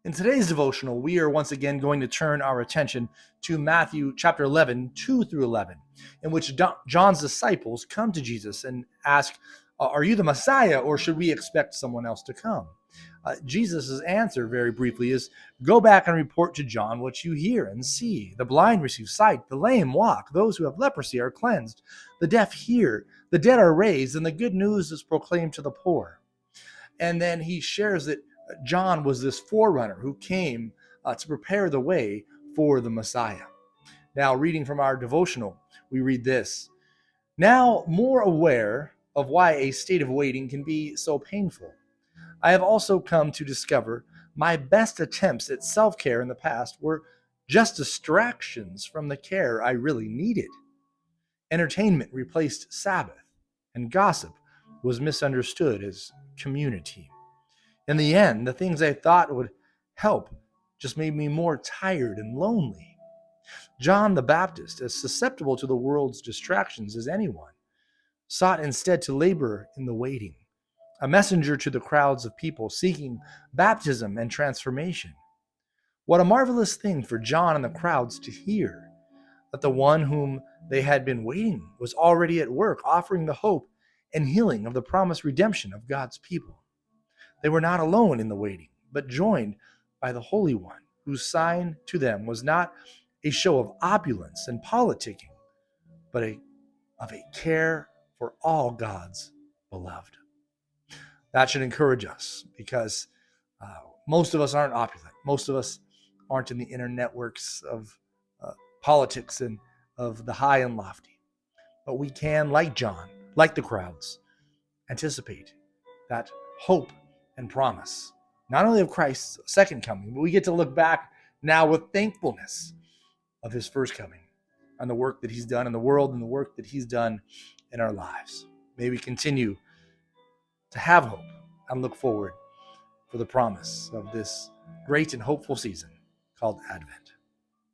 In today's devotional, we are once again going to turn our attention to Matthew chapter 11, 2 through 11, in which John's disciples come to Jesus and ask, Are you the Messiah, or should we expect someone else to come? Jesus' answer, very briefly, is, Go back and report to John what you hear and see. The blind receive sight, the lame walk, those who have leprosy are cleansed, the deaf hear, the dead are raised, and the good news is proclaimed to the poor. And then he shares that John was this forerunner who came to prepare the way for the Messiah. Now, reading from our devotional, we read this. Now, more aware of why a state of waiting can be so painful, I have also come to discover my best attempts at self-care in the past were just distractions from the care I really needed. Entertainment replaced Sabbath, and gossip was misunderstood as community. In the end, the things I thought would help just made me more tired and lonely. John the Baptist, as susceptible to the world's distractions as anyone, sought instead to labor in the waiting, a messenger to the crowds of people seeking baptism and transformation. What a marvelous thing for John and the crowds to hear, that the one whom they had been waiting was already at work, offering the hope and healing of the promised redemption of God's people. They were not alone in the waiting, but joined by the Holy One, whose sign to them was not a show of opulence and politicking, but of a care for all God's beloved. That should encourage us, because most of us aren't opulent. Most of us aren't in the inner networks of politics and of the high and lofty. But we can, like John, like the crowds, anticipate that hope and promise, not only of Christ's second coming, but we get to look back now with thankfulness of his first coming and the work that he's done in the world and the work that he's done in our lives. May we continue to have hope and look forward for the promise of this great and hopeful season called Advent.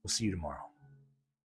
We'll see you tomorrow.